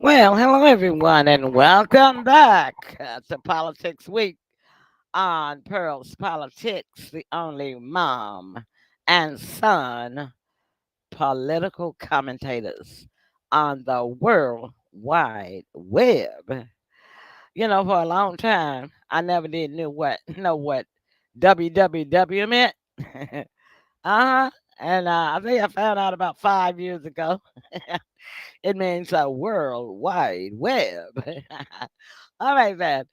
Well, hello everyone, and welcome back to Politics Week on Pearl's Politics, the only mom and son political commentators on the World Wide Web. For a long time, I never did know what WWW meant. uh-huh. And I think I found out about 5 years ago. It means a World Wide Web. All right, then.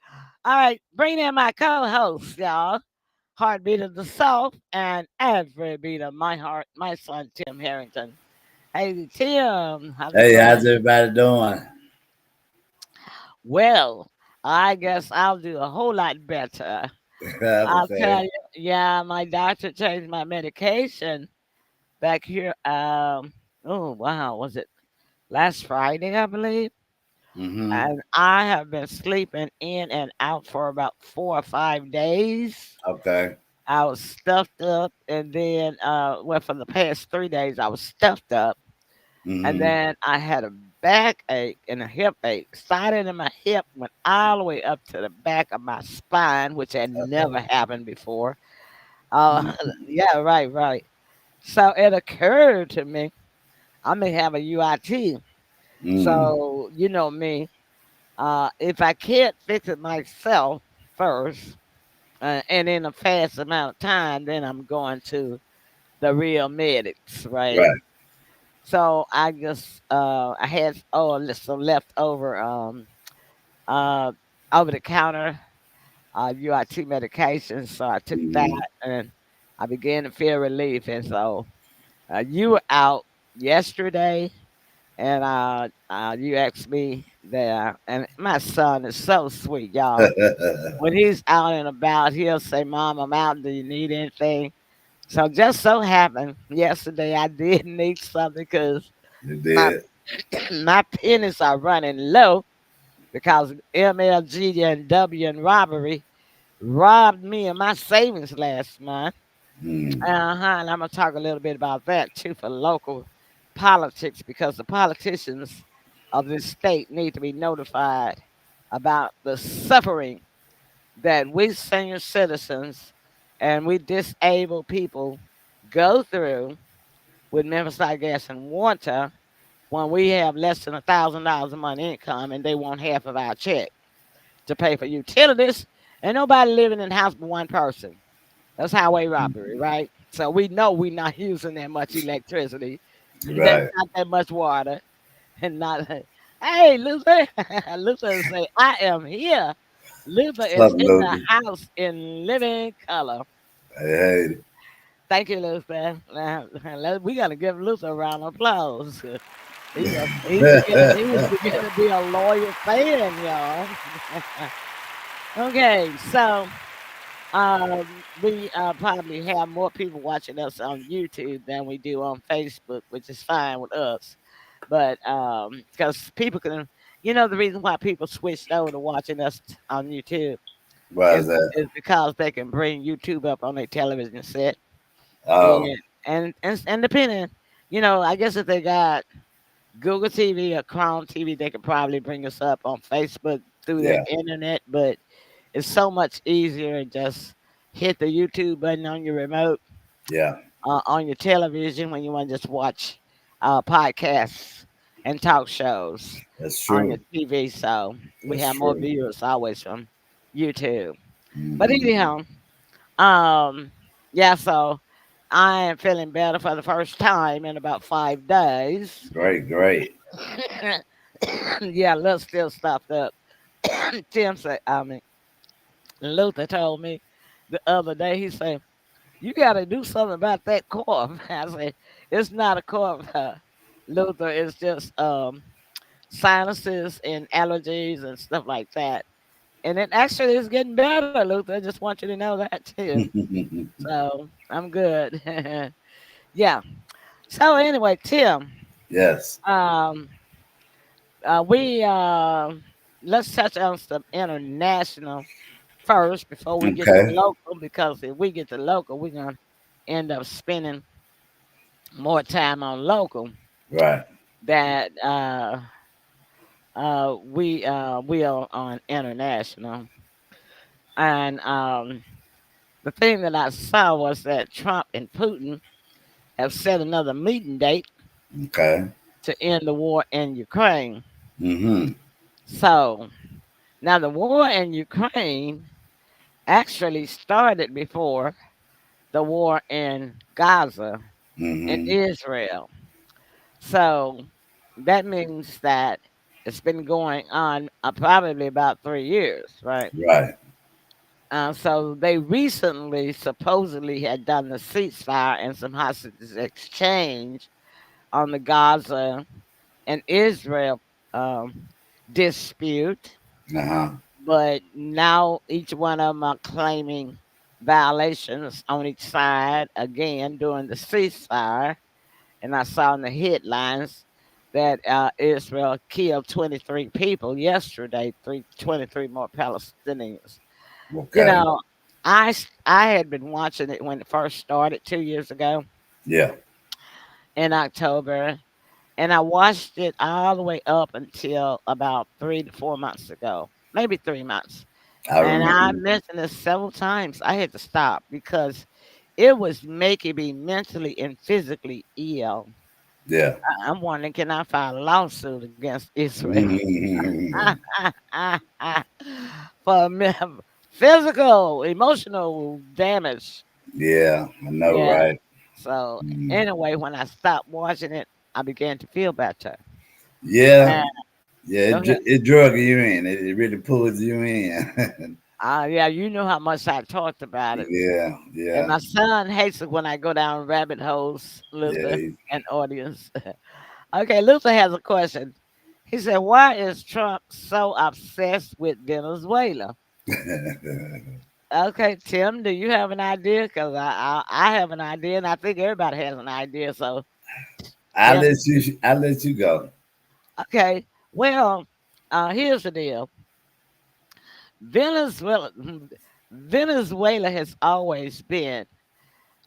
All right, bring in my co-host, y'all. Heartbeat of the South and every beat of my heart, my son Tim Harrington. Hey Tim, how's it Hey, how's going? everybody doing? Well, I guess I'll do a whole lot better. I'll Okay. tell you, yeah, my doctor changed my medication back here. Oh wow, was it last Friday, I believe? Mm-hmm. And I have been sleeping in and out for about 4 or 5 days. Okay. I was stuffed up, and then, well, for the past 3 days, I was stuffed up, and Mm-hmm. then I had a backache and a hip ache. Started in my hip, went all the way up to the back of my spine, which had never happened before. Uh, yeah, right, right. So it occurred to me I may have a UIT. Mm. So you know me. If I can't fix it myself first, and in a fast amount of time, then I'm going to the real medics, right? Right. So I had some leftover uh over the counter UIT medication, so I took that Mm-hmm. and I began to feel relief. And so you were out yesterday, and you asked me there, and my son is so sweet, y'all. When he's out and about, he'll say, "Mom, I'm out. Do you need anything?" So just so happened yesterday I did need something because You my did. my pennies are running low because MLG and W and robbery robbed me of my savings last month. Mm. And I'm gonna talk a little bit about that too for local politics because the politicians of this state need to be notified about the suffering that we senior citizens and we disabled people go through with Memphis Light Gas and Water when we have less than $1,000 a month income and they want half of our check to pay for utilities. And nobody living in the house but one person. That's highway robbery, right? So we know we're not using that much electricity, that Right. not that much water, and not. Hey, Luther, Luther say, "I am here." Luther is Something, in the Logan. house in living color. Hey, Thank you, Luther. Now, we gotta give Luther a round of applause. He's beginning to be a loyal fan, y'all. Okay, so we probably have more people watching us on YouTube than we do on Facebook, which is fine with us. But because people can, the reason why people switched over to watching us on YouTube why is is that? is because they can bring YouTube up on their television set, Oh, and and depending, I guess if they got Google TV or Chrome TV, they could probably bring us up on Facebook through the yeah, internet, but it's so much easier to just hit the YouTube button on your remote, yeah. on your television when you want to just watch podcasts and talk shows That's on your true. TV. So we That's have more true. viewers always from YouTube. But Mm-hmm. anyhow, um, yeah, so I am feeling better for the first time in about 5 days. Great, great. Yeah, a little still stopped up. Tim said, I mean, Luther told me the other day, he said, "You got to do something about that cough." I said, "It's not a cough, Luther. It's just sinuses and allergies and stuff like that. And it actually is getting better, Luther. I just want you to know that too. So I'm good." Yeah. So anyway, Tim, Yes. um, we let's touch on some international first before we get to Okay. local because if we get to local, we're gonna end up spending more time on local Right. that we are on international, and the thing that I saw was that Trump and Putin have set another meeting date Okay. to end the war in Ukraine. Mm-hmm. So now the war in Ukraine actually started before the war in Gaza and Mm-hmm. Israel. So that means that it's been going on probably about 3 years, right? Right. So they recently supposedly had done the ceasefire and some hostages exchange on the Gaza and Israel um, dispute, Uh-huh. but now each one of them are claiming violations on each side again during the ceasefire. And I saw in the headlines that Israel killed 23 people yesterday, 23 more Palestinians. You Okay. know, I had been watching it when it first started 2 years ago Yeah. in October, and I watched it all the way up until about 3 to 4 months ago, maybe 3 months. I And I remember. mentioned this several times. I had to stop because it was making me mentally and physically ill. Yeah. I'm wondering, can I file a lawsuit against Israel Mm-hmm. for physical, emotional damage? Yeah. I know, Yeah. right? So Mm. anyway, when I stopped watching it, I began to feel better. Yeah. And Yeah. go ahead. It drug you in. It really pulls you in. Yeah, you know how much I talked about it. Yeah. And Yeah. my son hates it when I go down rabbit holes, Luther Yeah. and audience. Okay, Luther has a question. He said, "Why is Trump so obsessed with Venezuela?" Okay, Tim, do you have an idea? Because I have an idea, and I think everybody has an idea. So, I'll Tim, let you. I'll let you go. okay. Well, here's the deal. Venezuela, Venezuela has always been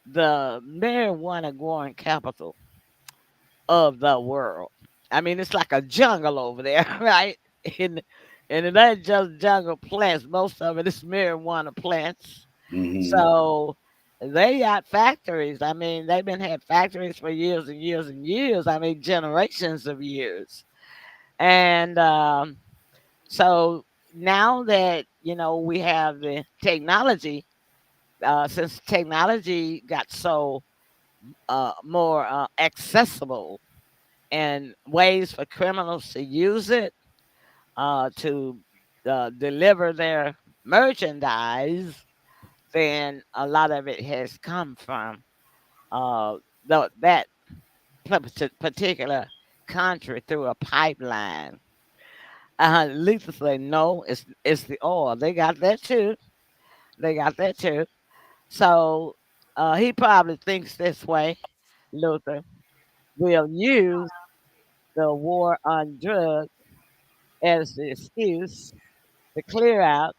the marijuana growing capital of the world. I mean, it's like a jungle over there, right? And and it ain't just jungle plants. Most of it is marijuana plants. Mm-hmm. So they got factories. I mean, they've been had factories for years and years and years. I mean, generations of years. And so now that we have the technology, since technology got so more accessible and ways for criminals to use it to deliver their merchandise, then a lot of it has come from uh, that particular country through a pipeline. Lisa say no, it's the oil. They got that too. They got that too. So he probably thinks this way. Luther will use the war on drugs as the excuse to clear out,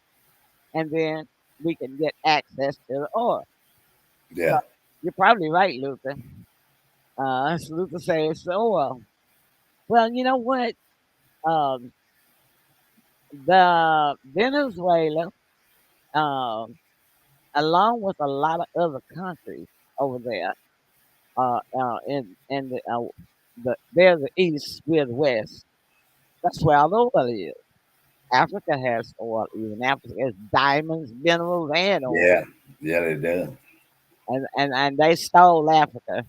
and then we can get access to the oil. So Yeah. you're probably right, Luther. Luther says it's the oil. Well, you know what? Um, the Venezuela, um, along with a lot of other countries over there, in they're the east, we're the west. That's where all the oil is. Africa has oil. Even Africa has diamonds, minerals, and oil. Yeah. Yeah. They do. And they stole Africa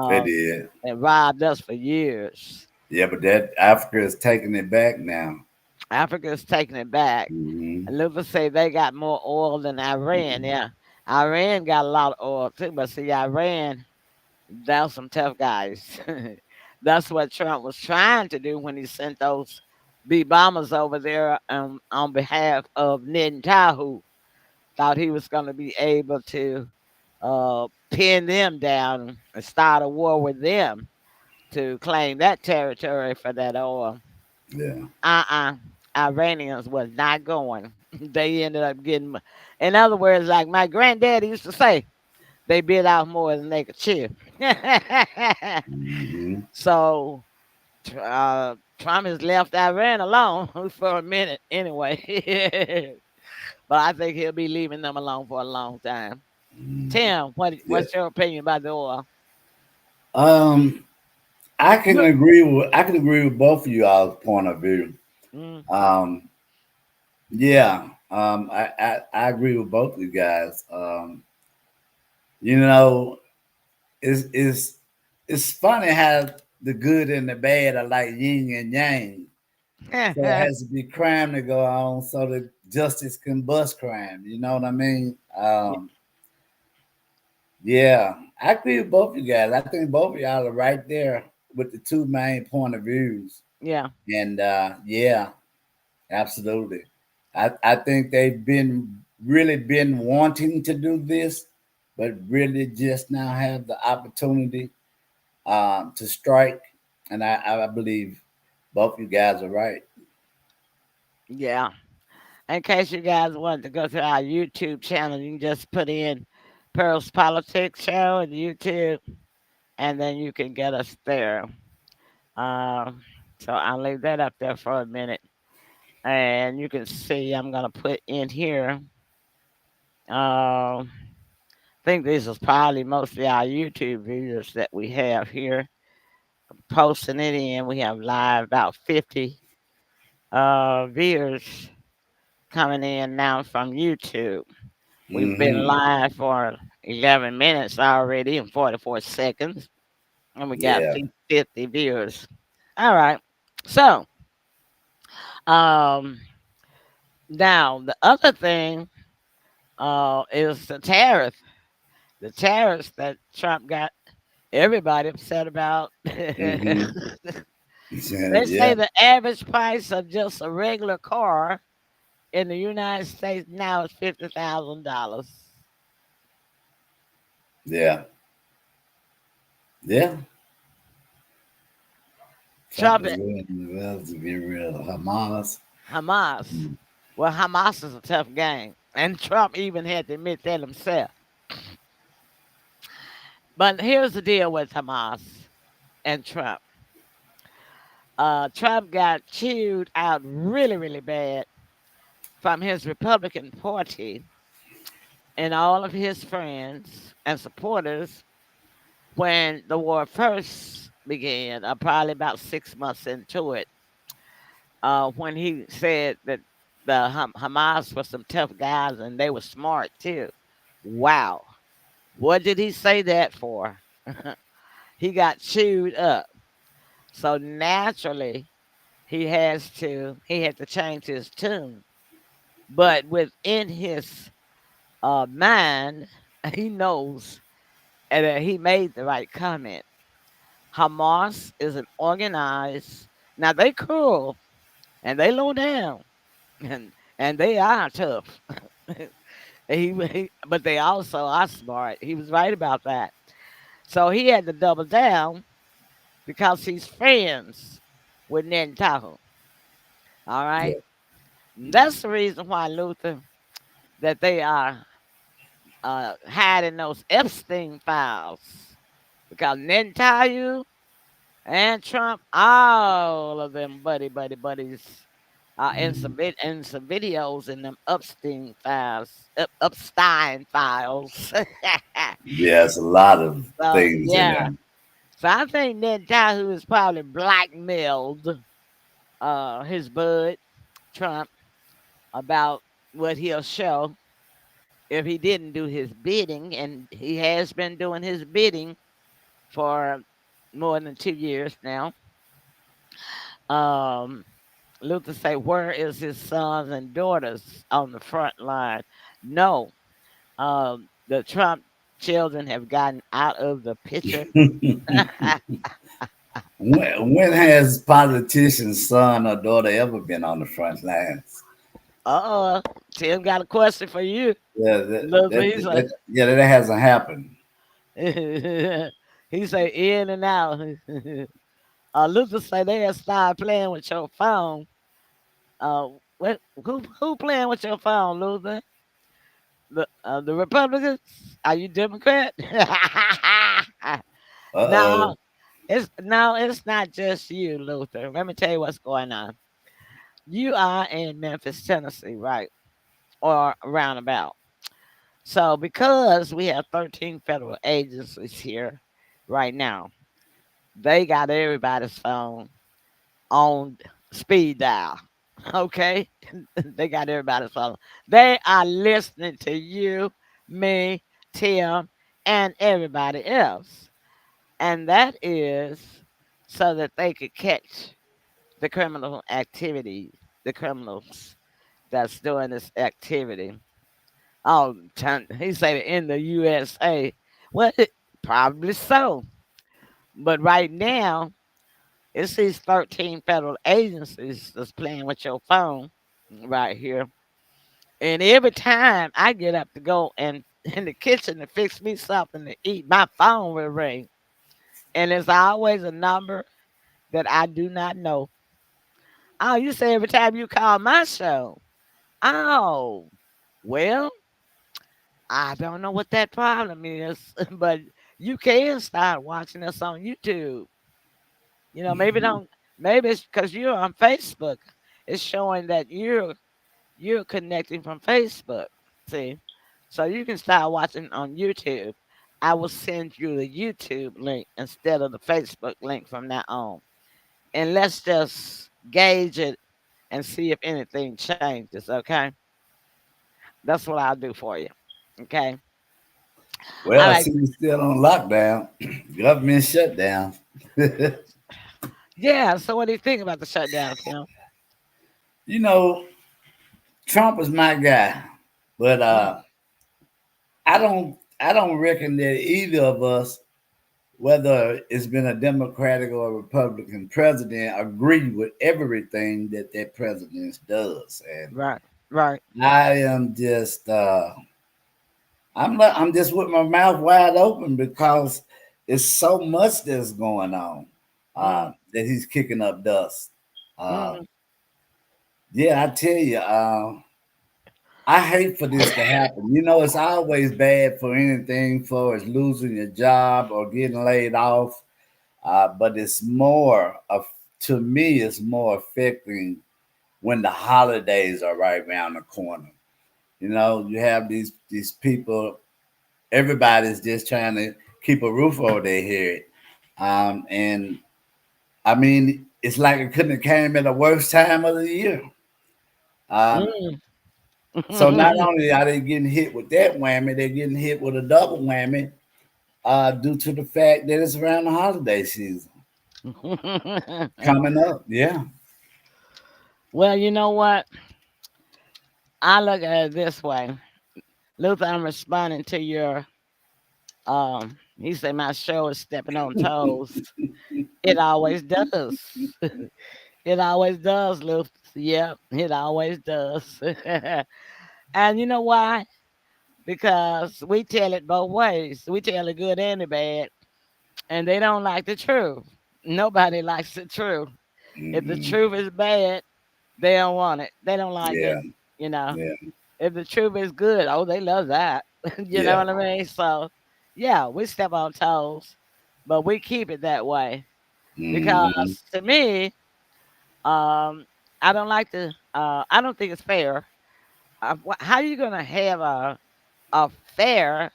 They uh, did. and robbed us for years. Yeah, but that Africa is taking it back now. Africa is taking it back. Mm-hmm. And Luther say they got more oil than Iran. Yeah, Iran got a lot of oil too, but see, Iran, they're some tough guys. That's what Trump was trying to do when he sent those B bombers over there on behalf of Netanyahu. Thought he was going to be able to pin them down and start a war with them to claim that territory for that oil. Yeah. Uh-uh. Iranians was not going. They ended up getting, in other words, like my granddaddy used to say, they bit out more than they could chew. Mm-hmm. So Trump has left Iran alone for a minute anyway. But I think he'll be leaving them alone for a long time. Mm. Tim, Yeah. what's your opinion about the oil? Um, Look. I can agree with both of you all's point of view. Mm, Um, yeah. I agree with both of you guys. You know, it's it's funny how the good and the bad are like yin and yang. So it has to be crime to go on so that justice can bust crime. You know what I mean? Yeah, I agree with both of you guys. I think both of y'all are right there with the two main point of views. yeah, And yeah, absolutely. I think they've been really been wanting to do this, but really just now have the opportunity to strike. And I believe both you guys are right. yeah. In case you guys want to go to our YouTube channel, you can just put in Pearl's Politics Show on YouTube, and then you can get us there. Um, so I'll leave that up there for a minute, and you can see I'm gonna put in here. I think this is probably mostly our YouTube viewers that we have here posting it in. We have live about 50 viewers coming in now from YouTube. We've been Hmm. live for 11 minutes already and 44 seconds, and we got Yeah. 50 viewers. All right. So, um, now the other thing is the tariff. The tariffs that Trump got everybody upset about. They Hmm. say Yeah. the average price of just a regular car in the United States now is $50,000. Yeah. Yeah. Trump Trump, is willing to get rid of Hamas. Hamas. Well, Hamas is a tough game, and Trump even had to admit that himself. But here's the deal with Hamas and Trump. Trump got chewed out really, really bad from his Republican Party and all of his friends and supporters when the war first began, probably about 6 months into it, when he said that the Hamas were some tough guys and they were smart too. Wow. What did he say that for? He got chewed up. So naturally, he had to change his tune. But within his mind, he knows that he made the right comment. Hamas is an organized. Now they cruel and they low down and they are tough. But they also are smart. He was right about that. So he had to double down because he's friends with Netanyahu. All right. Yeah. That's the reason why, Luther, that they are hiding those Epstein files because Netanyahu and Trump, all of them buddies, in some videos in them Epstein files. Yeah, it's a lot of So things in yeah, there. so I think Netanyahu is probably blackmailed his bud Trump about what he'll show if he didn't do his bidding, and he has been doing his bidding for more than 2 years now. Um, Luther say, where is his sons and daughters on the front line? No, the Trump children have gotten out of the picture. When has politician's son or daughter ever been on the front lines? Tim got a question for you. Yeah, Luther, he said, yeah, that hasn't happened. he say in and out. Luther say they have started playing with your phone. Who playing with your phone, Luther? The Republicans? Are you Democrat? Uh No, oh. It's no, it's not just you, Luther. Let me tell you what's going on. You are in Memphis, Tennessee, right? Or roundabout. So because we have 13 federal agencies here right now, they got everybody's phone on speed dial. Okay? They got everybody's phone. They are listening to you, me, Tim, and everybody else. And that is so that they could catch the criminal activity, the criminals that's doing this activity. Oh, he said in the USA. Well, probably so. But right now, it's these 13 federal agencies that's playing with your phone right here. And every time I get up to go and in the kitchen to fix me something to eat, my phone will ring. And it's always a number that I do not know. Oh, you say every time you call my show. Oh, well, I don't know what that problem is, but you can start watching us on YouTube. Maybe don't. Maybe it's because you're on Facebook. It's showing that you're connecting from Facebook. See, so you can start watching on YouTube. I will send you the YouTube link instead of the Facebook link from now on, and let's just gauge it and see if anything changes. Okay, that's what I'll do for you. Okay. Well, All I right. see you still on lockdown, government shutdown. Yeah. So what do you think about the shutdown, Tim? You know, Trump is my guy, but Mm, I don't reckon that either of us, whether it's been a Democratic or a Republican president, agree with everything that that president does. And right. Right. I am just I'm just with my mouth wide open because it's so much that's going on Mm, that he's kicking up dust. Uh, mm, yeah, I tell you, I hate for this to happen. You know, it's always bad for anything for as losing your job or getting laid off. But it's more of to me, it's more affecting when the holidays are right around the corner. You know, you have these people. Everybody's just trying to keep a roof over their head, and I mean, it's like it couldn't have came at the worst time of the year. Um, mm. so not only are they getting hit with that whammy, they're getting hit with a double whammy due to the fact that it's around the holiday season coming up. Yeah, Well, you know what? I look at it this way. Luther, I'm responding to your he said my show is stepping on toes. It always does. It always does, Luther. Yep, it always does. And you know why? Because we tell it both ways. We tell the good and the bad, and they don't like the truth. Nobody likes the truth. If the hmm, truth is bad, they don't want it. They don't like yeah, it. You know. yeah, If the truth is good, oh, they love that. You know yeah, what I mean? So, yeah, we step on toes, but we keep it that way hmm, because to me, um, I don't like to. I don't think it's fair. How you gonna have a fair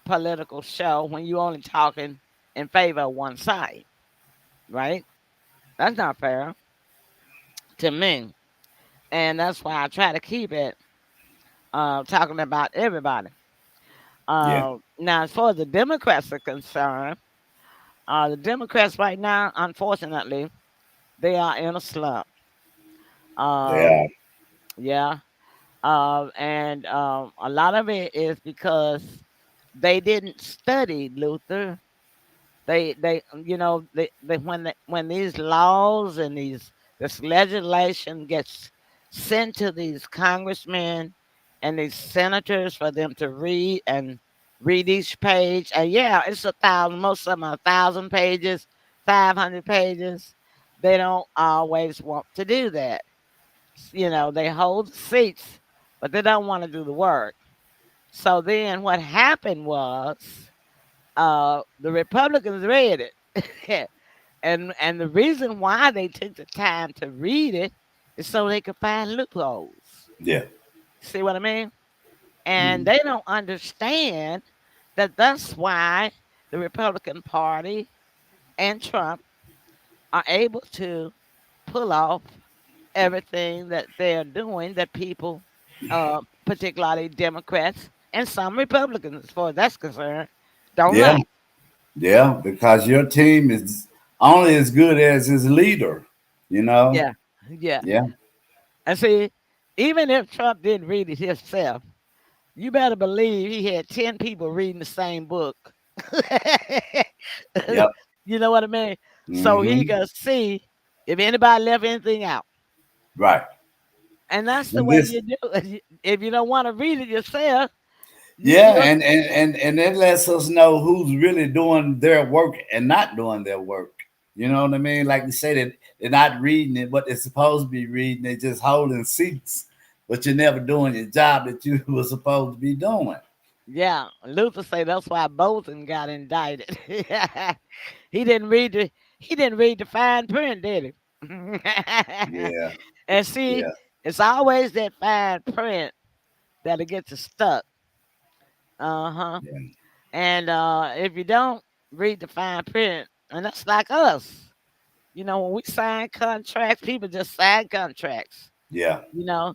political show when you only talking in favor of one side, right? That's not fair to me, and that's why I try to keep it talking about everybody. yeah, Now, as far as the Democrats are concerned, the Democrats right now, unfortunately, they are in a slump. yeah, Um, yeah, and a lot of it is because they didn't study Luther. When these laws and this legislation gets sent to these congressmen and these senators for them to read and read each page, and yeah, it's 1,000. Most of them are 1,000 pages, 500 pages. They don't always want to do that. They hold seats, but they don't want to do the work. So then, what happened was the Republicans read it. And the reason why they took the time to read it is so they could find loopholes. Yeah. See what I mean? And Mm. they don't understand that that's why the Republican Party and Trump are able to pull off everything that they're doing that people, particularly Democrats and some Republicans, as far as that's concerned, don't Yeah. like. Yeah. Because your team is only as good as his leader. You know. Yeah, yeah. Yeah. And see, even if Trump didn't read it himself, you better believe he had 10 people reading the same book. Yep. You know what I mean? So he Hmm. could see if anybody left anything out. Right. And that's the And way this. you do it. If you don't want to read it yourself, Yeah, you and it lets us know who's really doing their work and not doing their work. You know what I mean? Like you say that they're not reading it, what they're supposed to be reading. They're just holding seats, but you're never doing your job that you were supposed to be doing. yeah, Luther say that's why Bolton got indicted. he didn't read the he didn't read the fine print, did he? Yeah, And see, yeah, it's always that fine print that'll get you stuck. Uh-huh. yeah. And if you don't read the fine print, and that's like us. When we sign contracts, people just sign contracts. Yeah, You know,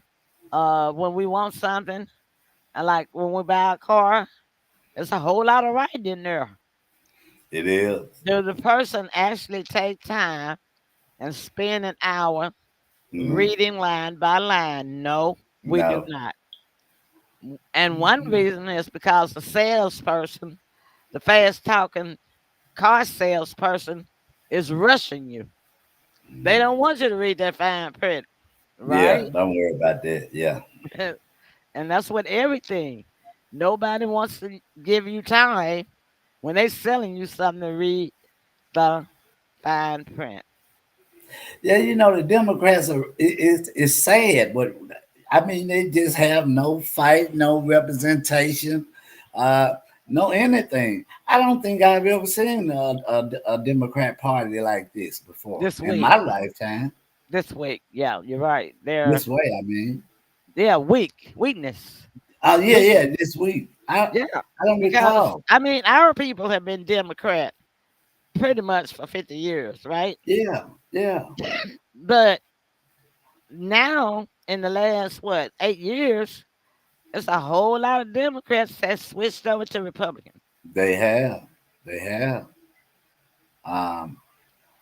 when we want something, and like when we buy a car, there's a whole lot of writing in there. it is. Does the person actually take time and spend an hour Mm, reading line by line? No, we do no. not. And one reason is because the salesperson, the fast talking car salesperson, is rushing you. They don't want you to read that fine print, Yeah, right? don't worry about that. Yeah, And that's what everything. Nobody wants to give you time when they selling you something to read the fine print. yeah. You know the Democrats are. It's sad, but I mean they just have no fight, no representation. Uh, no anything. I don't think I've ever seen a Democrat Party like this before This in week, my lifetime. this week, yeah, you're right. They're This way, I mean. they're weakness. Oh yeah, Weak, yeah. This week, yeah, I don't because recall. I mean our people have been Democrat pretty much for 50 years, right? Yeah, yeah, But now in the last 8 years, it's a whole lot of Democrats that switched over to Republican. they have, they have. Um,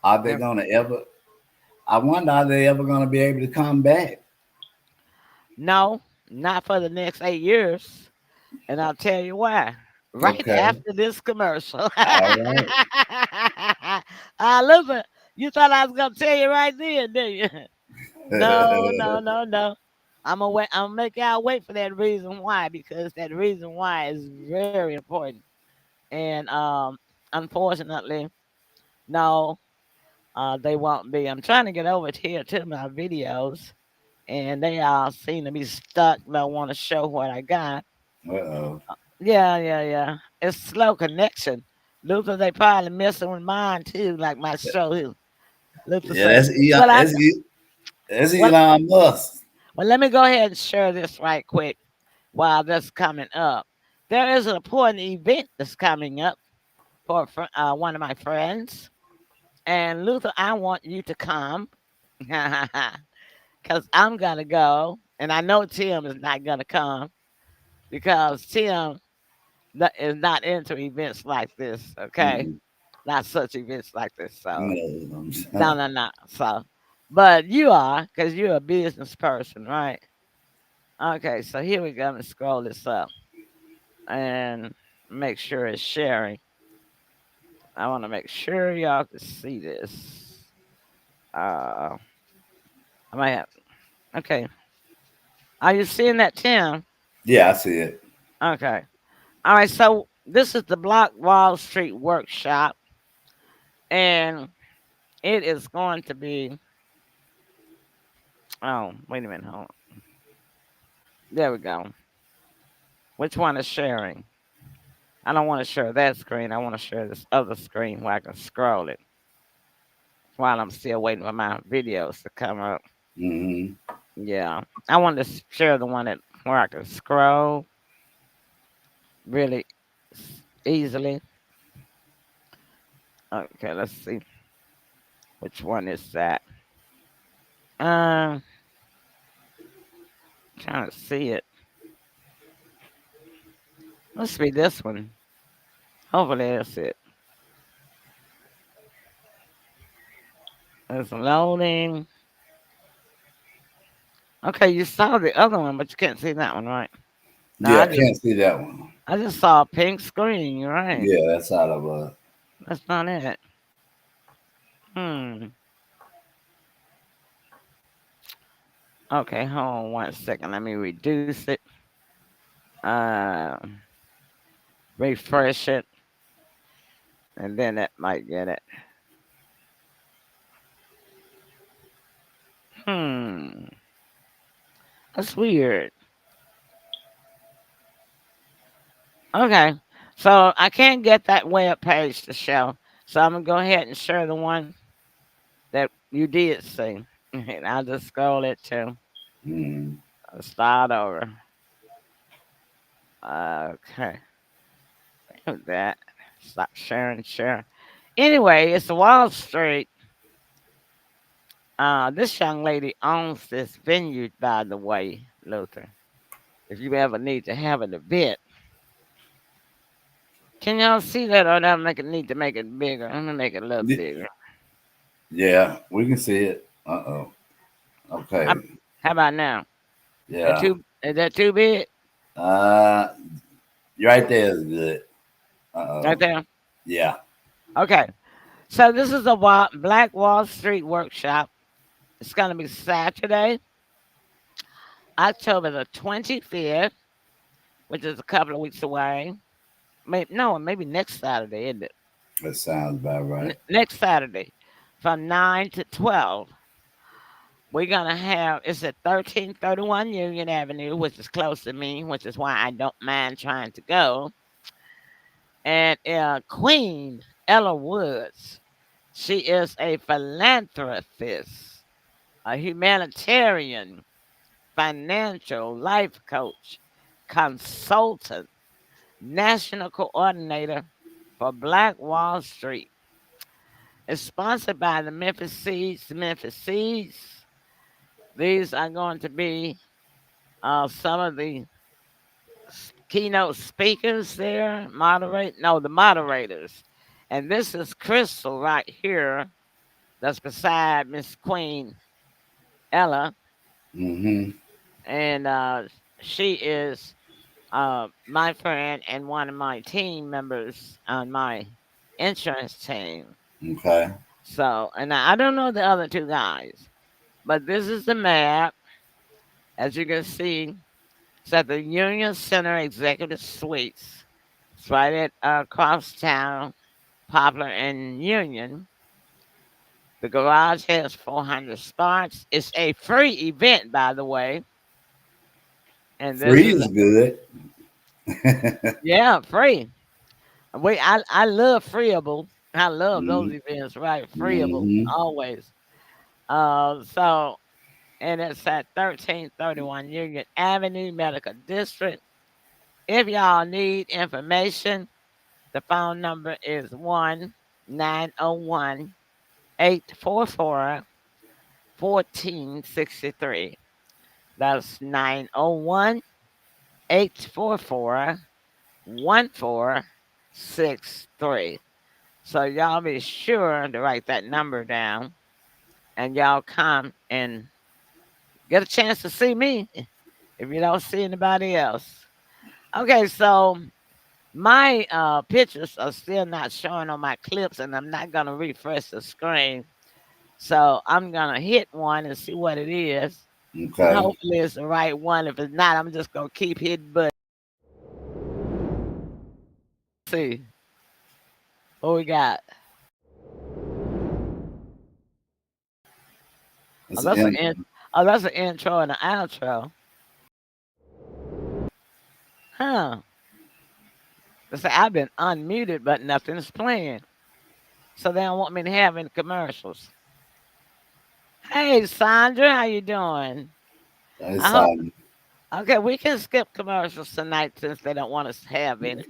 are they They're, gonna ever? I wonder, are they ever gonna be able to come back? no, not for the next 8 years. And I'll tell you why. Right Okay, after this commercial. all right. Listen, you thought I was gonna tell you right then, didn't you? No, no, no, no. I'm gonna wait. I'm gonna make y'all wait for that reason why, because that reason why is very important. And unfortunately, no, they won't be. I'm trying to get over here to my videos, and they all seem to be stuck. Don't want to show what I got. Uh-oh. Yeah, yeah, yeah. It's slow connection. Luther, they probably messing with mine too, like my show here. Luther Yeah, say, "Well, That's well, Elon Musk. well, let me go ahead and share this right quick while that's coming up. There is an important event that's coming up for one of my friends, and Luther, I want you to come because I'm gonna go, and I know Tim is not gonna come because Tim is not into events like this. Okay, Mm-mm. not such events like this. So no, No. no, no. So, but you are because you're a business person, right? Okay, so here we go. Let's scroll this up and make sure it's sharing. I want to make sure y'all can see this. I might have. Okay, are you seeing that, Tim? Yeah, I see it. Okay. All right. So this is the Block Wall Street workshop, and it is going to be. Oh, wait a minute. Hold on. There we go. Which one is sharing? I don't want to share that screen. I want to share this other screen where I can scroll it. while I'm still waiting for my videos to come up. Mm-hmm. Yeah, I wanted to share the one that where I can scroll really easily. Okay, let's see which one is that. Um, trying to see it. Must be this one. Hopefully that's it. It's loading. Okay, you saw the other one, but you can't see that one, right? No, Yeah, I can't see that one. I just saw a pink screen. You're right. Yeah, that's how it was. That's not it. Hmm. Okay, hold on 1 second. Let me reduce it. Uh, refresh it, and then it might get it. Hmm. That's weird. Okay, so I can't get that web page to show. So I'm gonna go ahead and share the one that you did see. And I'll just scroll it to Mm-hmm. start over. Okay, do that. Stop sharing, share. Anyway, it's Wall Street. This young lady owns this venue, by the way, Luther. If you ever need to have an event, can y'all see that, or do I need to make it bigger? I'm gonna make it a little bigger. Yeah, we can see it. Uh-oh. How, Okay. how about now? That Yeah. too? Is that too big? Uh, right there is good. Right Uh-oh. there. Yeah. Okay. So this is a Black Wall Street workshop. It's gonna be Saturday, October the 25th, which is a couple of weeks away. Maybe, no, maybe next Saturday, isn't it? That sounds about right. Next Saturday, from 9 to 12. We're gonna have it's at 1331 Union Avenue, which is close to me, which is why I don't mind trying to go. And Queen Ella Woods, she is a philanthropist, a humanitarian, financial life coach, consultant, national coordinator for Black Wall Street. It's sponsored by the Memphis Seeds. Memphis Seeds. These are going to be some of the keynote speakers there, the moderators. And this is Crystal right here, that's beside Miss Queen Ella, Mm-hmm. and she is my friend and one of my team members on my insurance team. Okay. So, and I don't know the other two guys, but this is the map. As you can see, it's at the Union Center Executive Suites. It's right at Crosstown, Poplar, and Union. The garage has 400 spots. It's a free event, by the way. And this Free is, is good. yeah, free. I love Freeable. I love those Mm-hmm. events, right? Freeable, Mm-hmm. always. And it's at 1331 Union Avenue, Medical District. If y'all need information, the phone number is 1-901-844-1463. That's 901-844-1463. So y'all be sure to write that number down and y'all come and get a chance to see me if you don't see anybody else. Okay, so my pictures are still not showing on my clips, and I'm not gonna refresh the screen. So I'm gonna hit one and see what it is, and Okay. hopefully it's the right one. If it's not, I'm just gonna keep hitting. But see what we got. Oh, It's that's an an in- oh, that's an intro and an outro, huh? They say I've been unmuted, but nothing's playing. So they don't want me to have any commercials. Hey, Sandra, how you doing? I It's hope. Okay, we can skip commercials tonight since they don't want us to have any.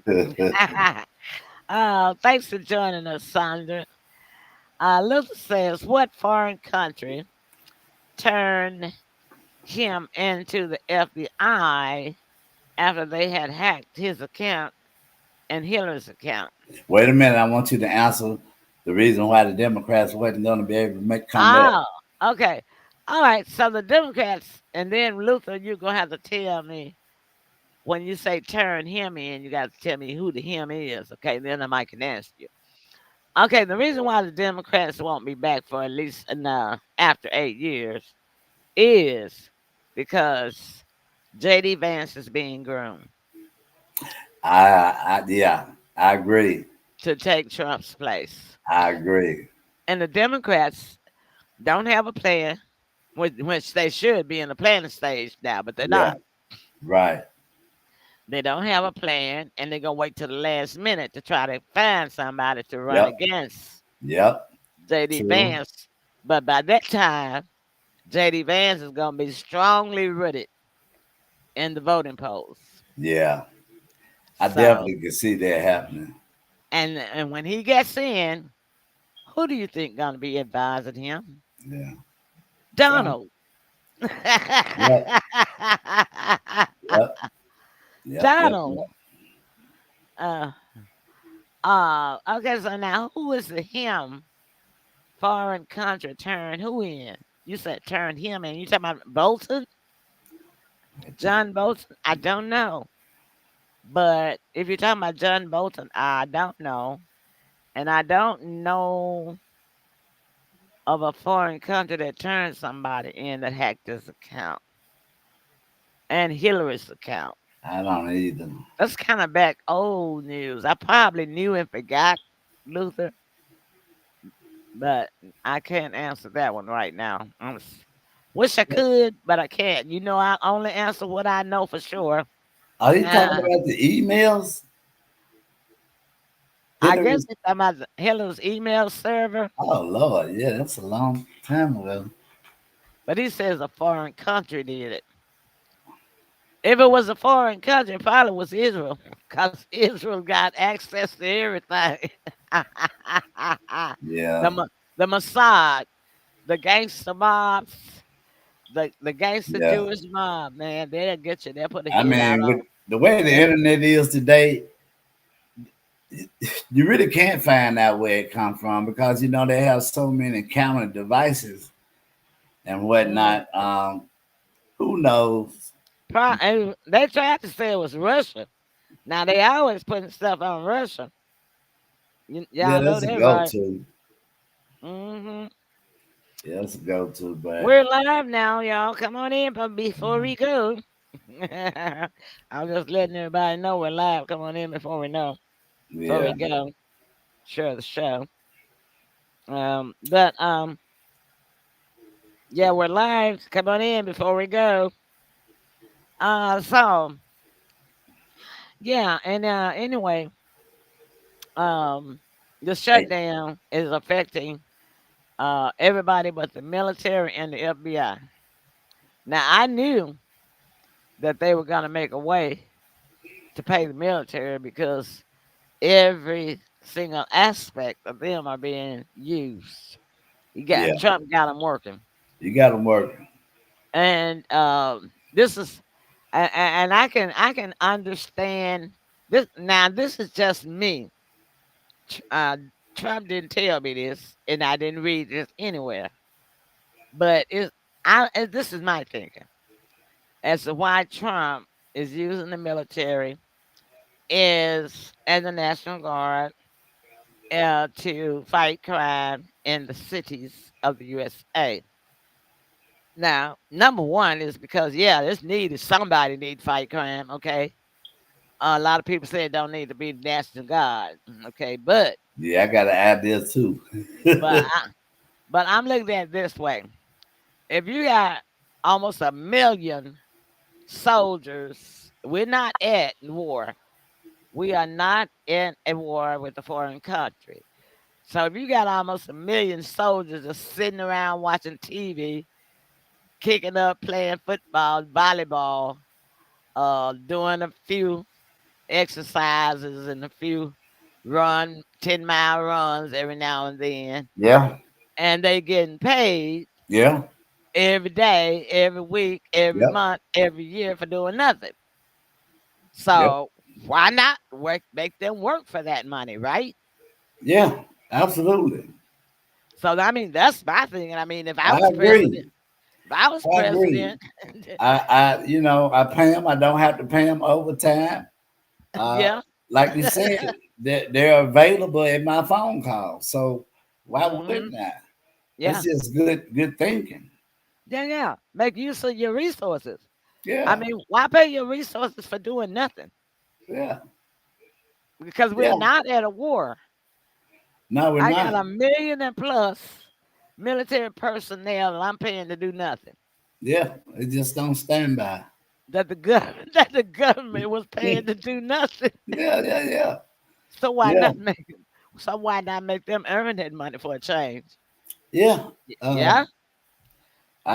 Thanks for joining us, Sandra. Luther says, "What foreign country turned him into the FBI after they had hacked his account and Hillary's account?" Wait a minute. I want you to answer the reason why the Democrats wasn't going to be able to come back. Oh, okay. All right. So the Democrats, and then Luther, you're gonna have to tell me when you say turn him in. You got to tell me who the him is. Okay, then I might can ask you. Okay, the reason why the Democrats won't be back for at least after 8 years is because J.D. Vance is being groomed Yeah, I agree. to take Trump's place, I agree. and the Democrats don't have a plan, which they should be in the planning stage now, but they're Yeah, not. right. They don't have a plan, and they're gonna wait till the last minute to try to find somebody to run Yep, against yep. J.D. True. Vance. But by that time, J.D. Vance is gonna be strongly rooted in the voting polls. Yeah, I So, definitely can see that happening. and when he gets in, who do you think gonna be advising him? Yeah. Trump. Donald. Yep, yep, yep, yep, Donald. yep. Uh, okay, so now who is the him foreign country turn who in? You said turn him in. You talking about Bolton? John Bolton? I don't know. But if you're talking about John Bolton, I don't know. And I don't know of a foreign country that turned somebody in that hacked his account and Hillary's account. I don't either. That's kind of back old news. I probably knew and forgot, Luther, but I can't answer that one right now. Wish I could, but I can't. You know, I only answer what I know for sure. Are you talking Uh, about the emails? I guess Hillary's. it's about Hillary's email server, Oh Lord, yeah, that's a long time ago. but he says a foreign country did it. If it was a foreign country, it probably was Israel, because Israel got access to everything. Yeah, The Mossad, the gangster mobs, the gangster yeah. Jewish mob, man, they'll get you. They'll put a I hit out mean, with on the way the you. internet is today, you really can't find out where it come from because they have so many counter devices and Mhm. whatnot. Who knows? And they tried to say it was Russia. Now they always putting stuff on Russia. Yeah, Y'all know that's a that, go right? to. Hmm. Yeah, that's a go to. But We're live now, y'all. Come on in, but before we go, I'm just letting everybody know we're live. Come on in before we know, before yeah, we go. Share the show. But yeah, we're live. Come on in before we go. So yeah, and anyway, um, the hey, shutdown is affecting everybody but the military and the FBI. Now I knew that they were gonna make a way to pay the military because every single aspect of them are being used. You got yeah, Trump got them working, you got them working. and this is, and I can understand this. Now this is just me. Trump didn't tell me this, and I didn't read this anywhere. But this is my thinking as to why Trump is using the military is and the National Guard to fight crime in the cities of the USA. Now, number one is because this need is somebody need to fight crime. Okay, a lot of people say it don't need to be the National Guard. Okay, Yeah, I got an idea too. but I, but I'm looking at it this way: if you got almost 1 million soldiers, we're not at war. We are not in a war with a foreign country. So if you got almost a million soldiers just sitting around watching TV, kicking up, playing football, volleyball, doing a few exercises and a few 10-mile runs every now and then, Yeah, and they getting paid yeah, every day, every week, every yep, month, every year for doing nothing. yep, So why not make them work for that money, right? yeah, absolutely. So I mean, that's my thing. And I mean, if I I was agree. president, if I was I agree. president, I pay them. I don't have to pay them overtime. Uh, yeah, like you said, they're available at my phone call. So why hmm, wouldn't I? It's yeah, just good thinking. yeah, yeah. Make use of your resources. I Yeah, mean, why pay your resources for doing nothing? yeah, Because we're yeah. not at a war. No, we're I got not. a million and plus military personnel, and I'm paying to do nothing. Yeah, it just don't stand by. That the government that the government was paying to do nothing. Yeah, yeah, yeah, So why yeah, not make so why not make them earn that money for a change? yeah. Yeah,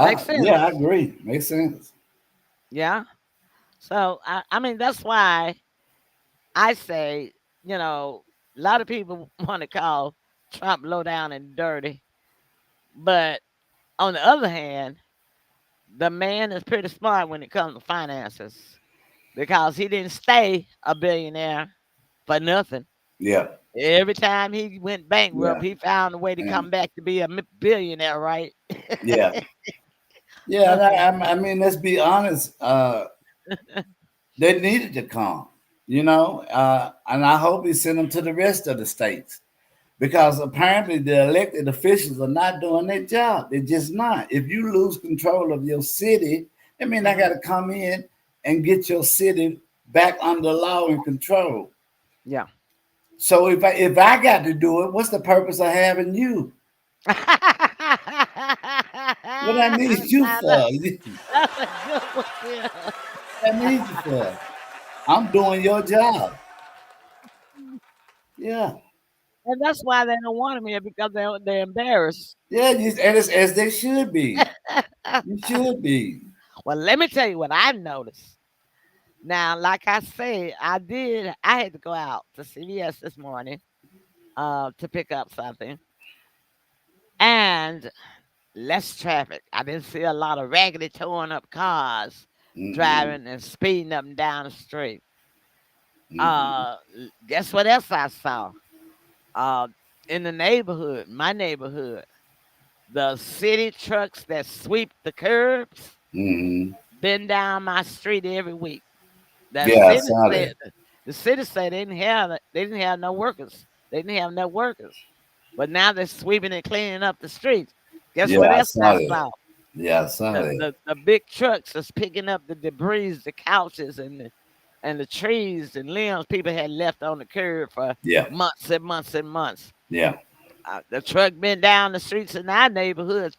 makes Yeah, I sense. agree. Makes sense. Yeah. So I mean that's why I say, a lot of people want to call Trump low down and dirty, but on the other hand, the man is pretty smart when it comes to finances because he didn't stay a billionaire for nothing. Yeah, Every time he went bankrupt, yeah, he found a way to and come back to be a billionaire, right? yeah, yeah. I mean, let's be honest. They needed to come, and I hope he sent them to the rest of the states because apparently the elected officials are not doing their job. They're just not. If you lose control of your city, I mean, I got Hmm. to come in and get your city back under law and control. Yeah. So if I got to do it, what's the purpose of having you? What I need you Now that- for? that's a good one. Yeah. What I need you for? I'm doing your job. Yeah, And that's why they don't want him here because they're embarrassed. yeah, and it's as they should be. You should be. Well, let me tell you what I noticed. Now, like I say, I had to go out to CVS this morning to pick up something and less traffic. I didn't see a lot of raggedy, torn up cars Mm-mm, driving and speeding up and down the street. mm-mm, Guess what else I saw? Uh, in the neighborhood, my neighborhood, the city trucks that sweep the curbs mm-mm. been down my street every week. The Yeah, I city saw said that. the city said they didn't have no workers. They didn't have no workers. But now they're sweeping and cleaning up the streets. Guess Yeah, what I else saw I that. saw? Yeah, I saw that. The big trucks is picking up the debris, the couches and the trees and limbs people had left on the curb for Yeah, months and months and months. yeah, The truck been down the streets in our neighborhood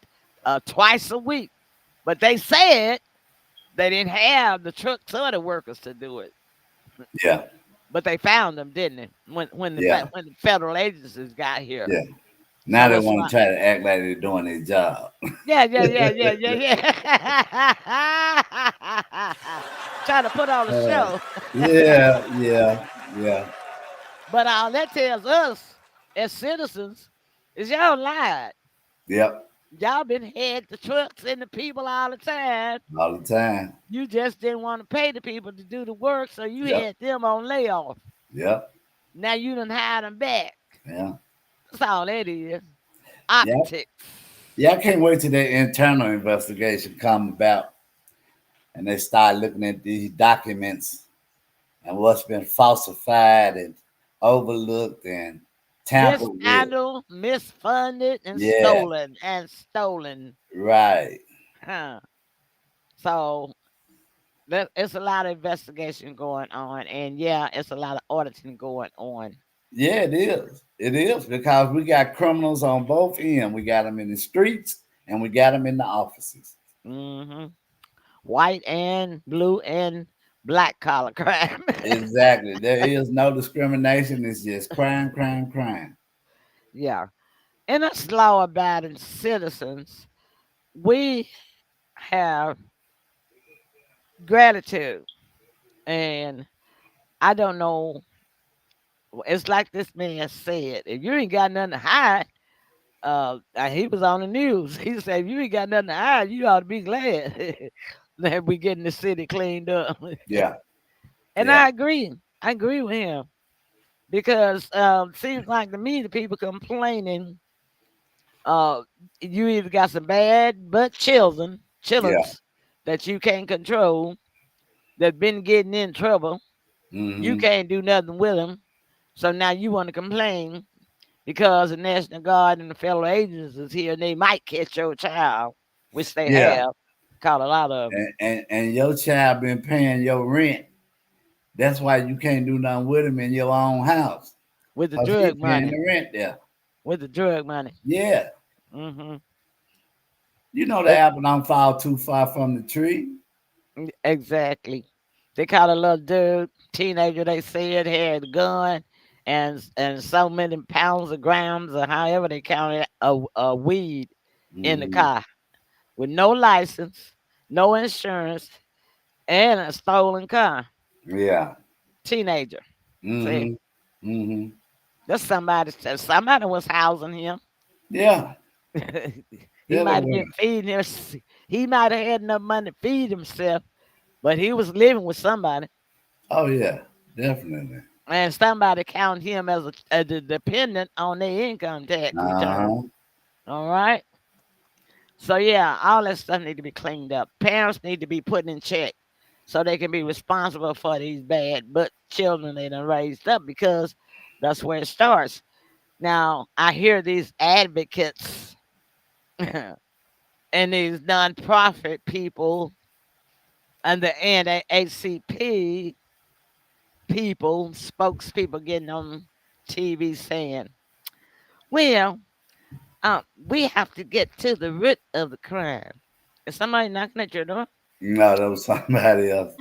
twice a week, but they said they didn't have the trucks or the workers to do it. yeah, But they found them, didn't they? yeah, When the federal agencies got here. yeah. Now So they that's want why. to try to act like they're doing their job. Yeah, yeah, yeah, yeah, yeah, yeah. Trying to put on a Uh, show. yeah, yeah, yeah, But all that tells us as citizens is y'all lied. yep. Y'all been had the trucks and the people all the time. All the time. You just didn't want to pay the people to do the work, so you Yep, had them on layoff. yep, Now you done hired them back. yeah, That's all that is. yeah. Optics. Yeah, I can't wait till the internal investigation come about and they start looking at these documents and what's been falsified and overlooked and tampered with. Mishandled, misfunded, and Yeah, stolen, and stolen. right. Huh. So it's a lot of investigation going on, and yeah, it's a lot of auditing going on. Yeah, it is. It is because we got criminals on both ends. We got them in the streets and we got them in the offices. Hmm. White and blue and black collar crime. Exactly. There is no discrimination. It's just crime, crime, crime. Yeah. And us law abiding citizens, we have gratitude. And I don't know, it's like this man said, if you ain't got nothing to hide, he was on the news. He said, if you ain't got nothing to hide, you ought to be glad that we getting the city cleaned up. Yeah, And yeah, I agree. I agree with him because seems like to me the people complaining, uh, you either got some bad but yeah. children's that you can't control that been getting in trouble. You Hmm. can't do nothing with them. So now you want to complain because the National Guard and the federal agents is here and they might catch your child, which they Yeah, have caught a lot of them and your child been paying your rent. That's why you can't do nothing with him in your own house, with the cause he drug paying money. the rent there. With the drug money. Yeah, Hmm. you know the apple don't fall too far from the tree. Exactly. They caught a little dude, teenager. They said had a gun and so many pounds of grams or however they counted a weed in the Hmm. car with no license, no insurance, and a stolen car. Yeah. Teenager. See, Hmm. Hmm. that's somebody. Somebody was housing him. Yeah. He Yeah, they might have were. been feeding him. He might have had enough money to feed himself, but he was living with somebody. Oh yeah, definitely. And somebody count him as a dependent on their income tax return. Uh-huh. All right. So yeah, all that stuff need to be cleaned up. Parents need to be put in check so they can be responsible for these bad but children they done raised up because that's where it starts. Now I hear these advocates and these nonprofit people and the NAACP people, spokespeople getting on TV saying, well, we have to get to the root of the crime. Is somebody knocking at your door? No, that was somebody else.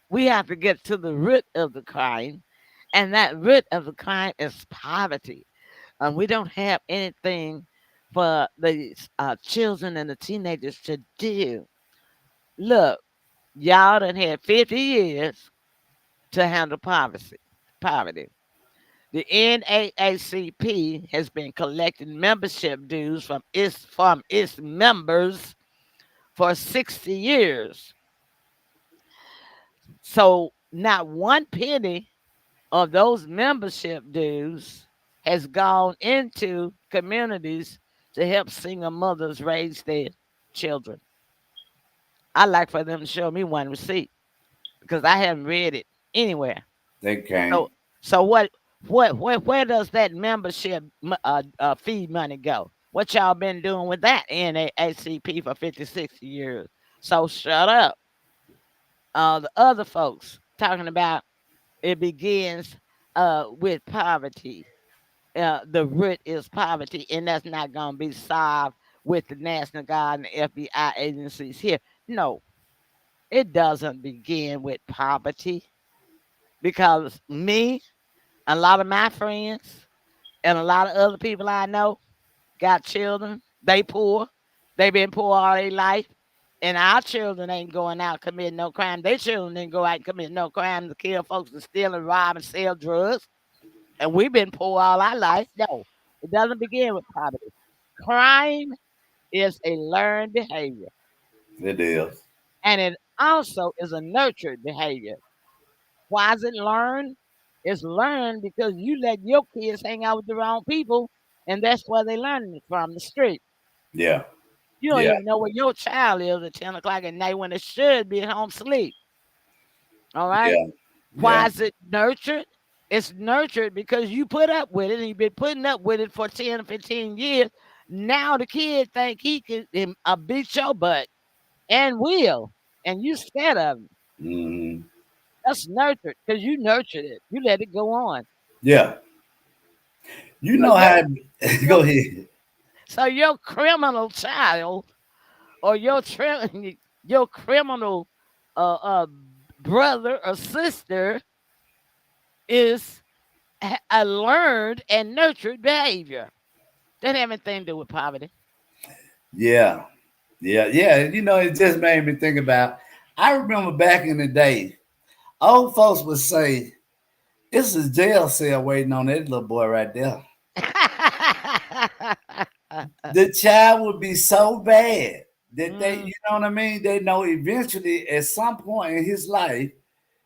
We have to get to the root of the crime, and that root of the crime is poverty. And we don't have anything for the children and the teenagers to do. Look, y'all done had 50 years to handle poverty. Poverty. The NAACP has been collecting membership dues from its members for 60 years. So not one penny of those membership dues has gone into communities to help single mothers raise their children. I like for them to show me one receipt because I haven't read it anywhere. They can't. So so where does that membership fee money go? What y'all been doing with that NAACP for 50, 60 years? So shut up. The other folks talking about it begins with poverty. The root is poverty, and that's not going to be solved with the National Guard and the FBI agencies here. No, it doesn't begin with poverty because me, a lot of my friends, and a lot of other people I know got children. They poor. They been poor all their life. And our children ain't going out committing no crime. Their children didn't go out and commit no crime to kill folks and steal and rob and sell drugs. And we've been poor all our life. No, it doesn't begin with poverty. Crime is a learned behavior. It is. And it also is a nurtured behavior. Why is it learned? It's learned because you let your kids hang out with the wrong people, and that's where they learning it from the street. Yeah. You don't Yeah. even know where your child is at 10 o'clock at night when it should be at home sleep. All right. Yeah. Why Yeah. is it nurtured? It's nurtured because you put up with it and you've been putting up with it for 10 or 15 years. Now the kid think he can beat your butt and will, and you scared of him. Hmm. That's nurtured because you nurtured it. You let it go on. Yeah. You So know your, how. your Go ahead. so your criminal child or your criminal uh, uh, brother or sister is a learned and nurtured behavior. That have anything to do with poverty. Yeah, yeah. It just made me think about. I remember back in the day, old folks would say, "It's a jail cell waiting on that little boy right there." The child would be so bad that Mm, you know what I mean? They know eventually at some point in his life,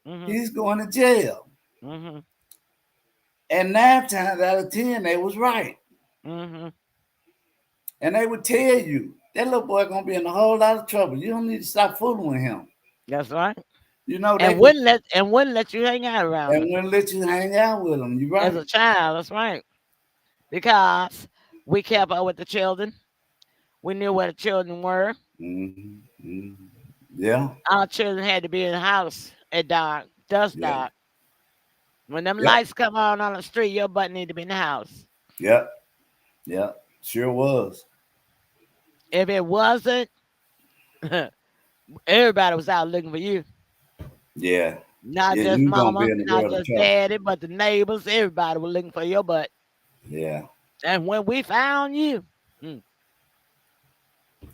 mhm, he's going to jail. mhm, And 9 times out of 10, they was right. mhm. And they would tell you, that little boy gonna be in a whole lot of trouble. You don't need to stop fooling with him. That's right. They would And wouldn't let you hang out around and them wouldn't let you hang out with him. You're as right. a child. That's right. Because we kept up with the children. We knew where the children were. Hmm. Hmm. Yeah, Our children had to be in the house at dark, dusk yeah, dark. When them yep, lights come on the street, your butt need to be in the house. yep, yep. Sure was. If it wasn't, everybody was out looking for you. Yeah, Not yeah. just You gonna be mama, in the not world of just trouble. daddy, but the neighbors. Everybody was looking for your butt. Yeah, And when we found you, mm,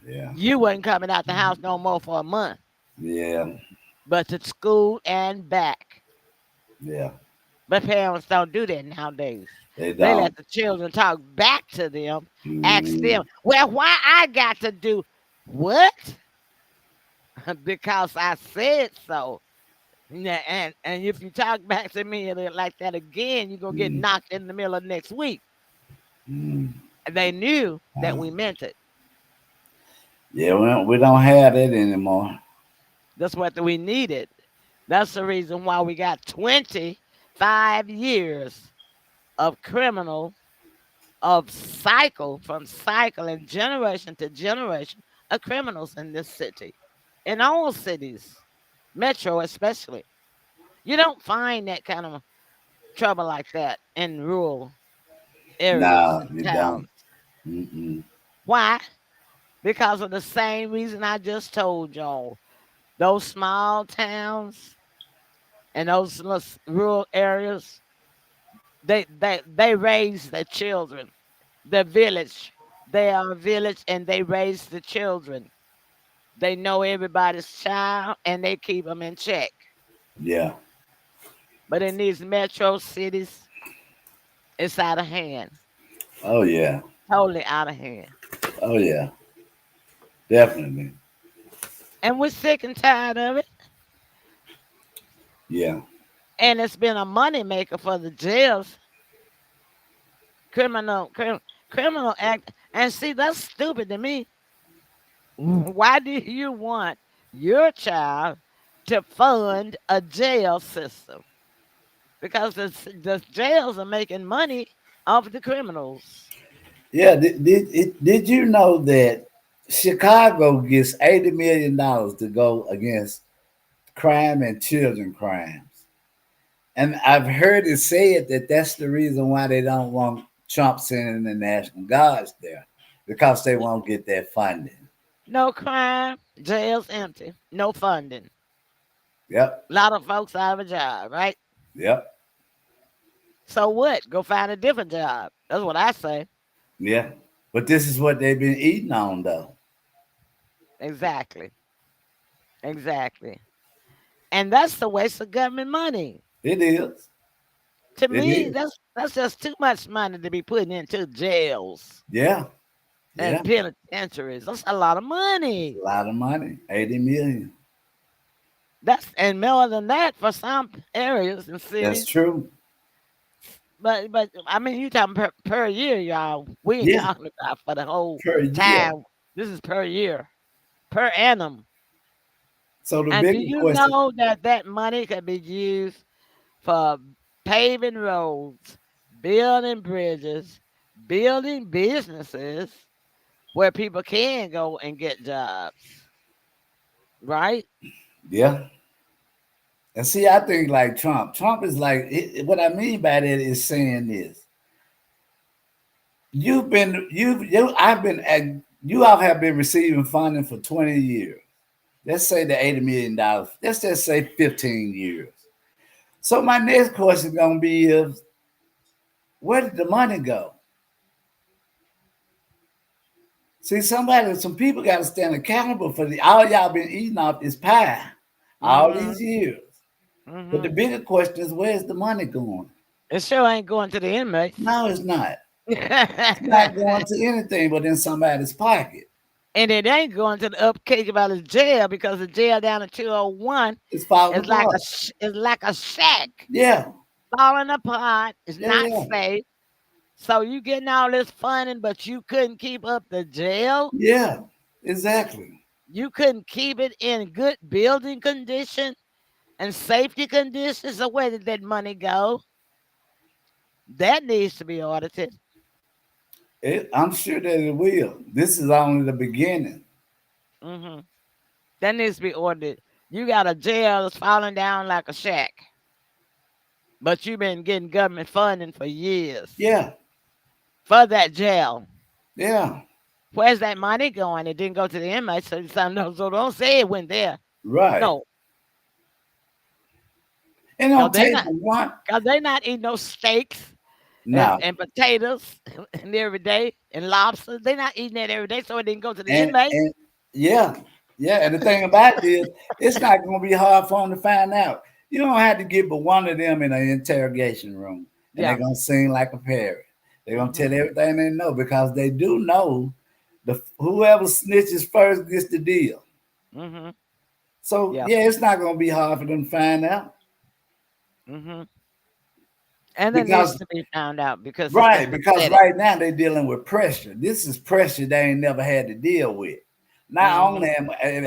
yeah, you wasn't coming out the house no more for a month, yeah, but to school and back. yeah. But parents don't do that nowadays. They They don't. let the children talk back to them, ask Hmm. them, well, why I got to do what? Because I said so. Yeah, and if you talk back to me like that again, you're gonna get knocked in the middle of next week. Hmm. And they knew that we meant it. Yeah, we don't have that anymore. That's what we needed. That's the reason why we got 25 years of criminal of cycle from cycling generation to generation of criminals in this city, in all cities, metro especially. You don't find that kind of trouble like that in rural areas No, and you don't. towns. Mm-mm. Why? Because of the same reason I just told y'all. Those small towns and those rural areas, they raise their children. The village, they are a village and they raise the children. They know everybody's child and they keep them in check. Yeah. But in these metro cities, it's out of hand, Oh yeah. totally out of hand. Oh yeah. Definitely. And we're sick and tired of it. Yeah. And it's been a money maker for the jails, criminal act. And see, that's stupid to me. Why do you want your child to fund a jail system? Because the jails are making money off the criminals. Yeah. Did you know that Chicago gets $80 million to go against crime and children crimes? And I've heard it said that that's the reason why they don't want Trump sending the National Guards there because they won't get that funding. No crime, jails empty, no funding. Yep. A lot of folks out of a job, right? Yep. So what? Go find a different job. That's what I say. Yeah. But this is what they've been eating on, though. Exactly. Exactly. And that's the waste of government money. It is. To It me, is. that's just too much money to be putting into jails Yeah. Yeah. and penitentiaries. That's a lot of It's money. a lot of money. 80 million. That's and more than that for some areas and That's cities. true. But I mean, you talking per year, y'all. We ain't Yeah. talking about for the whole Per year. time. This is per year, per annum. So the And do bigger you question, know that that money could be used for paving roads, building bridges, building businesses where people can go and get jobs, right? yeah. And see, I think like Trump. Trump is like what I mean by that is saying this: I've been you all have been receiving funding for 20 years. Let's say the $80 million. Let's just say 15 years. So my next question is gonna be is Where did the money go? See, some people got to stand accountable for the all y'all been eating off this pie all Mm-hmm. these years. But the Mm-hmm. bigger question is, where's the money going? It sure ain't going to the inmates. No, it's not. It's not going And to anything but in somebody's pocket. it ain't going to the upkeep about his jail because the jail down in 201 It's falling is like apart. is like a shack Yeah, falling apart. It's yeah, not yeah, safe. So you getting all this funding, but you couldn't keep up the jail. yeah. Exactly. You couldn't keep it in good building condition and safety conditions. So where did that money go? That needs to be audited. I'm sure that it will. This is only the beginning. Hmm. That needs to be audited. You got a jail that's falling down like a shack, but you've been getting government funding for years Yeah, for that jail. yeah, Where's that money going? It didn't go to the inmates, so don't say it went there. right. No, It because don't they take not but one. because they not eating no steaks No, and potatoes and every day and lobsters. They not eating that every day, so it didn't go to the inmates. and yeah, yeah. And the thing about it is, it's not going to be hard for them to find out. You don't have to get but one of them in an interrogation room, and they're Yeah. going to sing like a parrot. They're going to Hmm. tell everything they know because they do know the whoever snitches first gets the deal. Hmm. So Yeah. yeah, it's not going to be hard for them to find out Hmm. And it needs because to be found out because it's been right, because pathetic. right now they're dealing with pressure. This is pressure they ain't never had to deal with. Not Hmm. only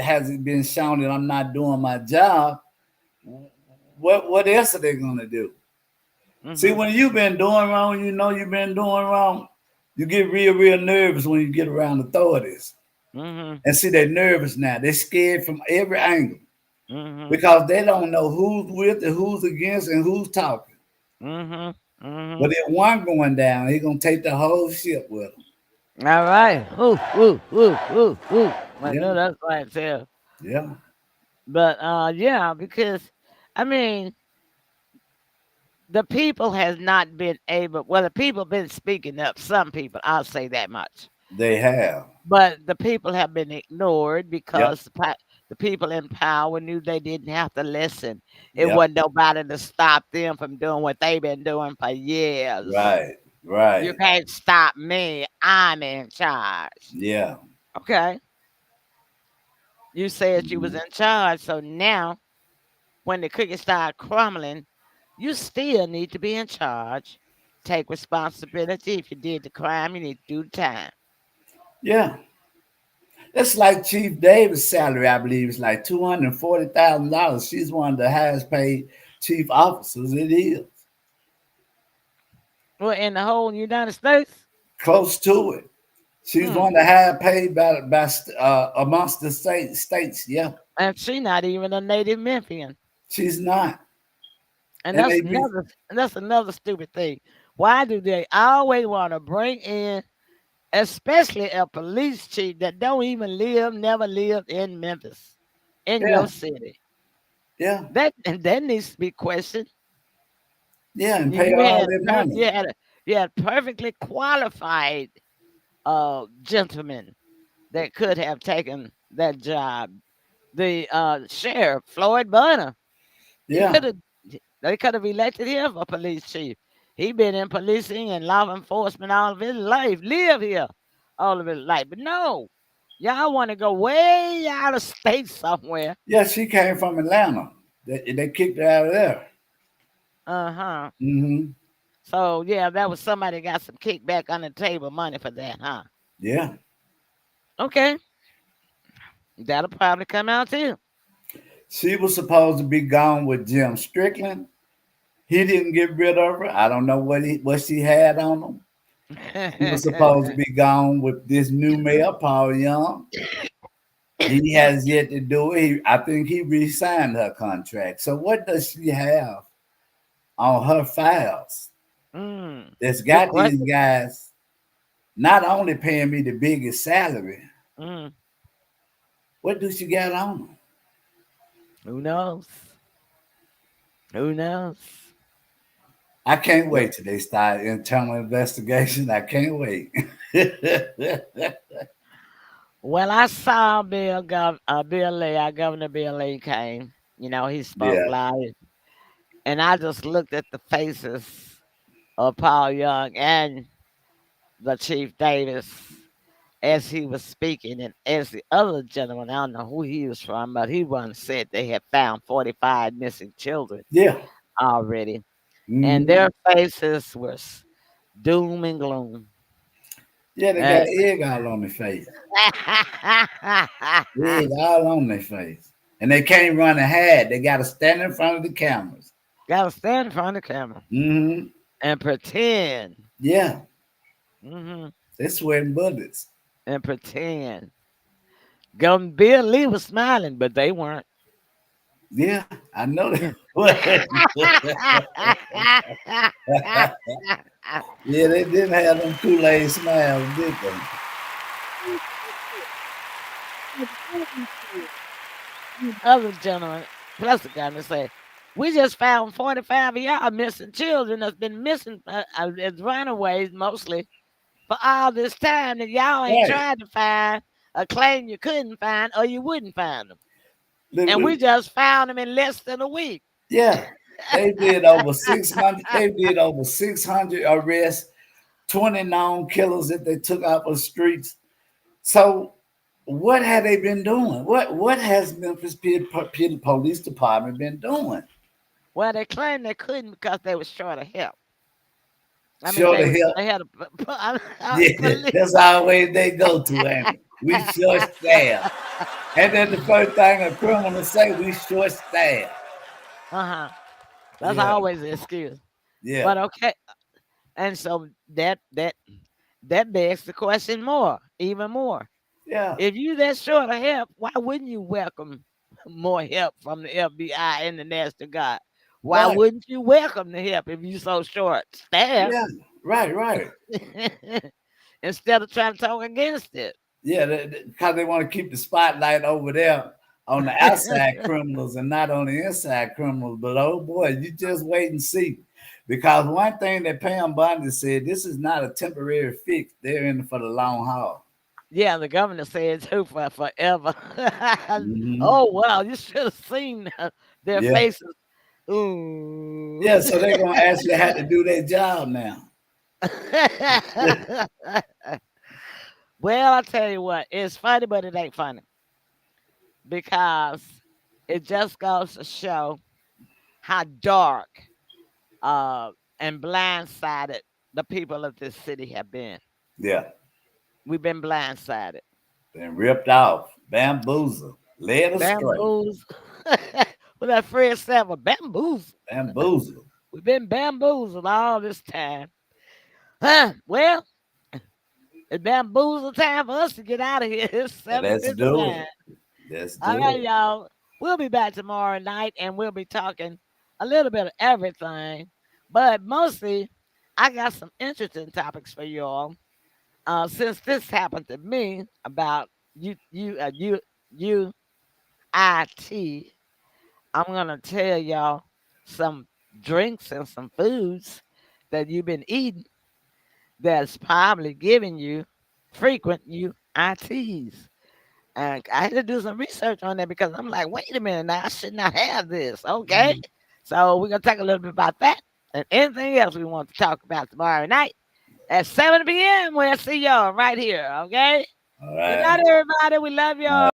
has it been shown that I'm not doing my job, what else are they gonna do? See, Hmm. when you've been doing wrong, you know you've been doing wrong. You get real nervous when you get around authorities. Hmm. And see, they're nervous now. They're scared from every angle Hmm. because they don't know who's with and who's against and who's talking. Hmm. Hmm. But if one going down, he's gonna take the whole ship with him. All right. Ooh, ooh, ooh, ooh, ooh. I Yeah, know that's right there. yeah, But yeah, because I mean the people has not been able well, the people been speaking up, some people, I'll say that much. they have. But the people have been ignored Yep, because the people in power knew they didn't have to listen. It yep. wasn't nobody to stop them from doing what they've been doing for years. Right, You right. can't stop me. I'm in charge. Yeah. Okay. You said you was Mhm. in charge. So now when the cookie start crumbling, you still need to be in charge. Take responsibility. If you did the crime, you need to do the time. Yeah. That's like Chief Davis' salary, I believe, is like $240,000. She's one of the highest paid chief officers. It is Well, in the whole United States. close to it. She's Hmm. one of the highest paid by amongst the states. Yeah, And she not even a native Memphian. she's not. And And they be that's another stupid thing. Why do they always want to bring in, especially a police chief that don't even live, never lived in Memphis, in your yeah, city? yeah, That needs to be questioned. yeah, and pay You her all had that money. you had perfectly qualified gentlemen that could have taken that job. The sheriff Floyd Bunner, he Yeah, could have they could have elected him for police chief. He been in policing and law enforcement all of his life, live here all of his life. But no, y'all want to go way out of state somewhere. yeah. She came from Atlanta. They kicked her out of there. Uh huh. Hmm. So yeah, that was somebody got some kickback on the table money for that, huh? Yeah, Okay, that'll probably come out too. she was supposed to be gone with Jim Strickland. He didn't get rid of her. I don't know what she had on him. He was supposed to be gone with this new mayor, Paul Young. He has yet to do it. I think he re-signed her contract. So what does she have on her files that's Good got these question. guys not only paying me the biggest salary, Mm, what do she got on them? who knows? Who knows? I can't wait till they start internal investigation. I can't wait. Well, I saw Bill Lee, our Governor Bill Lee came. He spoke Yeah, live, and I just looked at the faces of Paul Young and the Chief Davis as he was speaking, and as the other gentleman, I don't know who he was from, but he once said they had found 45 missing children yeah, already, and hmm their faces were doom and gloom. yeah. They Uh, got egg all on their face. Egg all on their face, and they can't run and hide. They got to stand in front of the cameras. Gotta stand in front of the camera Hmm and pretend. Yeah, Hmm. they're sweating bullets. And pretend. Governor Bill Lee was smiling, but they weren't. Yeah, I know that. Yeah, they didn't have them Kool Aid smiles, did they? Other gentleman, plus the guy, say, "We just found 45 of y'all missing children that's been missing as runaways mostly for all this time that y'all ain't Right. tried to find or claim you couldn't find or you wouldn't find them. Look, And we look. just found them in less than a week." Yeah, they did over 600. They did over 600 arrests, 20 known killers that they took out of the streets. So, what have they been doing? What has Memphis Police Department been doing? Well, they claimed they couldn't because they was short of help. I mean, Short of help. they had Yeah, police. that's always they go to, ain't it? We short staff. And then the first thing a criminal say, we short staff. Uh-huh. That's Yeah, always the excuse. yeah, But okay, and so that begs the question more, even more. yeah. If you that short of help, why wouldn't you welcome more help from the FBI and the National Guard? Why Right. wouldn't you welcome the help if you so short staffed Yeah. Right, right. instead of trying to talk against it? Yeah, because they want to keep the spotlight over there on the outside criminals and not on the inside criminals. But oh boy, you just wait and see. Because one thing that Pam Bondi said, this is not a temporary fix. They're in for the long haul. Yeah, the governor said too for forever. Hmm Oh wow, you should have seen their Yeah. faces. Ooh. Yeah, so they're gonna actually have to do their job now. Well, I tell you what, it's funny, but it ain't funny because it just goes to show how dark uh, and blindsided the people of this city have been. Yeah. We've been blindsided, Been ripped off, bamboozled, led astray, bamboozled. With that Fred Savage, bamboozled. bamboozled. We've been bamboozled all this time. Huh? Well, it's bamboozled time for us to get out of here. It's Let's do 7:59. it. Let's All do right, it. y'all. We'll be back tomorrow night and we'll be talking a little bit of everything. But mostly, I got some interesting topics for you all. Since this happened to me about UIT, I'm gonna tell y'all some drinks and some foods that you've been eating that's probably giving you frequent UITs. And I had to do some research on that because I'm like, wait a minute now, I should not have this. Okay. So we're gonna talk a little bit about that and anything else we want to talk about tomorrow night at 7 p.m. We'll see y'all right here. Okay. All Good right. night, everybody. We love All y'all.